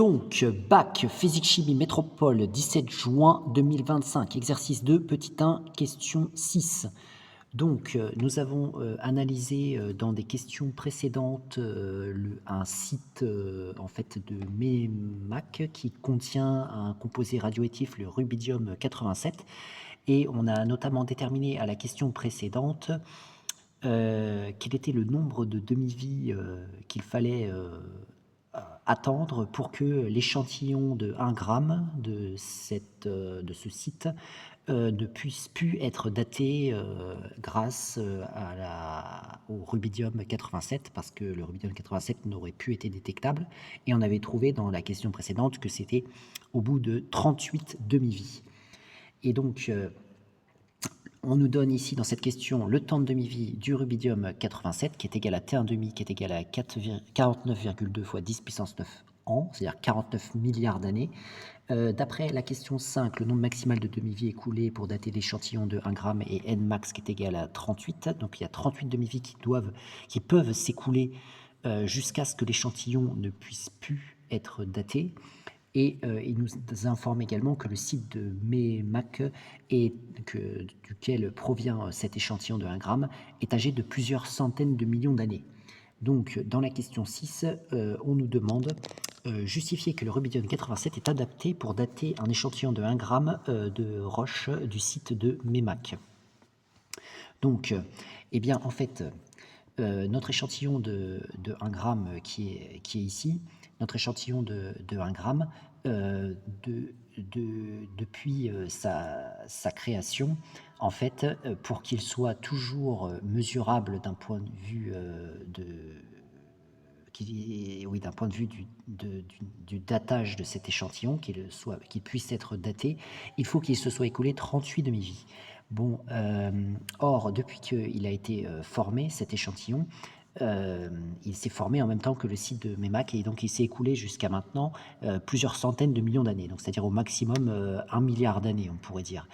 Donc, bac, physique chimie métropole, 17 juin 2025, exercice 2, petit 1, question 6. Donc, nous avons analysé dans des questions précédentes un site en fait de MEMAC qui contient un composé radioactif, le rubidium 87, et on a notamment déterminé à la question précédente quel était le nombre de demi-vies qu'il fallait attendre pour que l'échantillon de 1 gramme de ce site ne puisse plus être daté grâce au rubidium 87, parce que le rubidium 87 n'aurait plus été détectable, et on avait trouvé dans la question précédente que c'était au bout de 38 demi-vies. Et donc, on nous donne ici dans cette question le temps de demi-vie du rubidium 87 qui est égal à T1,5 qui est égal à 49,2 fois 10 puissance 9 ans, c'est-à-dire 49 milliards d'années. D'après la question 5, le nombre maximal de demi-vie écoulées pour dater l'échantillon de 1 gramme et n max qui est égal à 38. Donc il y a 38 demi-vies qui peuvent s'écouler jusqu'à ce que l'échantillon ne puisse plus être daté. Et il nous informe également que le site de MEMAC, duquel provient cet échantillon de 1 gramme, est âgé de plusieurs centaines de millions d'années. Donc, dans la question 6, on nous demande justifier que le rubidium 87 est adapté pour dater un échantillon de 1 gramme de roche du site de MEMAC. Donc, eh bien, en fait, notre échantillon de 1 gramme qui est ici, notre échantillon de 1 gramme, depuis sa création, en fait, pour qu'il soit toujours mesurable d'un point de vue d'un point de vue du datage de cet échantillon, qu'il puisse être daté, il faut qu'il se soit écoulé 38 demi-vies. Bon, or, depuis qu'il a été formé, cet échantillon, il s'est formé en même temps que le site de MEMAC, et donc il s'est écoulé jusqu'à maintenant plusieurs centaines de millions d'années, donc c'est-à-dire au maximum 1 milliard d'années, on pourrait dire.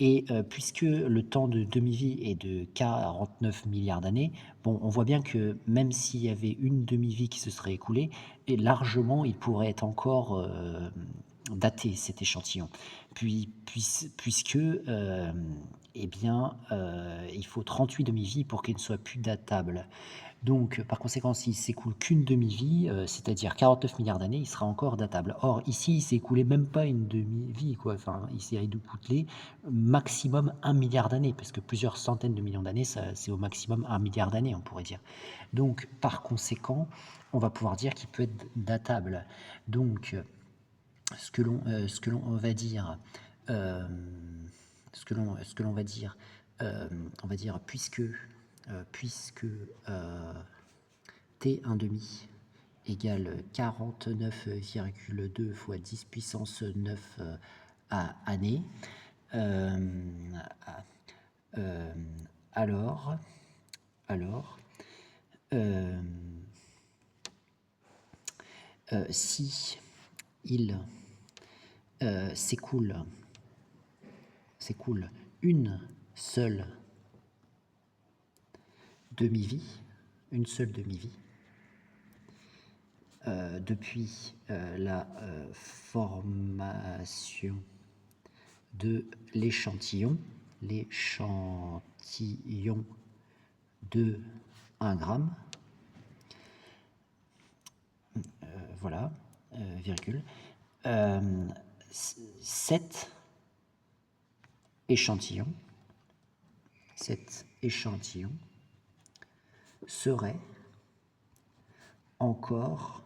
Et puisque le temps de demi-vie est de 49 milliards d'années, bon, on voit bien que même s'il y avait une demi-vie qui se serait écoulée, et largement, il pourrait être encore daté, cet échantillon. Puisque, eh bien, il faut 38 demi-vies pour qu'il ne soit plus datable. Donc, par conséquent, s'il s'écoule qu'une demi-vie, c'est-à-dire 49 milliards d'années, il sera encore datable. Or, ici, il s'est écoulé même pas une demi-vie, quoi. Enfin, il s'est écoulé maximum 1 milliard d'années, parce que plusieurs centaines de millions d'années, c'est au maximum 1 milliard d'années, on pourrait dire. Donc, par conséquent, on va pouvoir dire qu'il peut être datable. Donc, ce que l'on va dire, on va dire, puisque T1,5 égale 49,2 fois 10 puissance 9 années, alors si il s'écoule une seule demi-vie, depuis la formation de l'échantillon de 1 gramme, voilà, virgule, cet échantillon serait encore,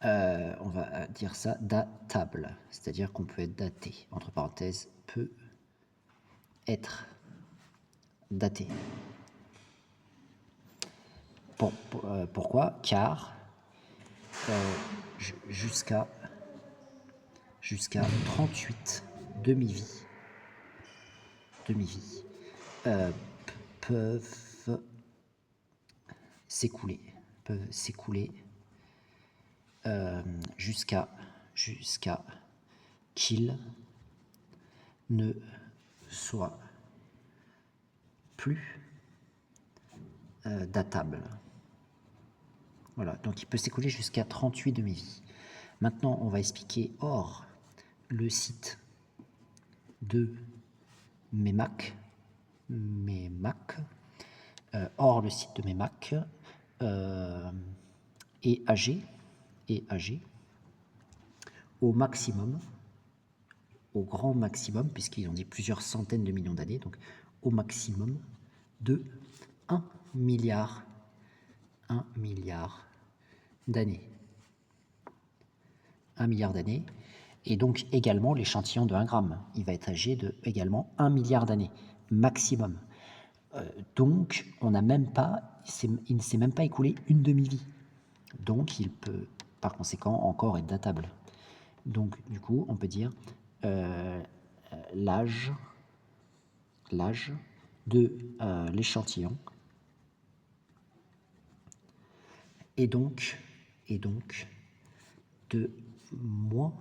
on va dire ça, datable, c'est-à-dire qu'on peut être daté, entre parenthèses, peut être daté. Pourquoi? Car jusqu'à 38 demi-vies peuvent s'écouler jusqu'à qu'il ne soit plus datable. Voilà, donc il peut s'écouler jusqu'à 38 demi-vies. Maintenant, on va expliquer hors le site de MEMAC, hors le site de MEMAC est âgé, au maximum, au grand maximum, puisqu'ils ont dit plusieurs centaines de millions d'années, donc au maximum de 1 milliard d'années. 1 milliard d'années. Et donc également l'échantillon de 1 gramme, il va être âgé de également 1 milliard d'années, maximum. Donc on n'a même pas, il ne s'est même pas écoulé une demi-vie. Donc il peut par conséquent encore être datable. Donc du coup on peut dire l'âge de l'échantillon est donc de moins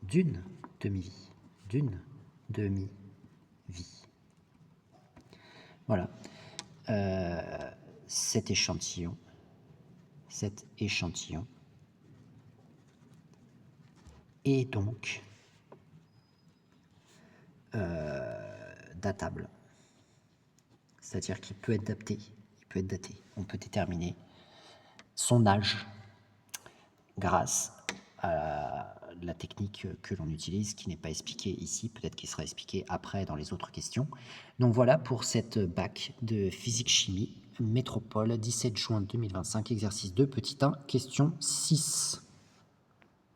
d'une demi-vie. Voilà. Cet échantillon est donc datable. C'est-à-dire qu'il peut être daté. On peut déterminer son âge grâce à la technique que l'on utilise, qui n'est pas expliquée ici, peut-être qu'il sera expliqué après dans les autres questions. Donc voilà pour cette bac de physique-chimie, Métropole, 17 juin 2025, exercice 2, petit 1, question 6.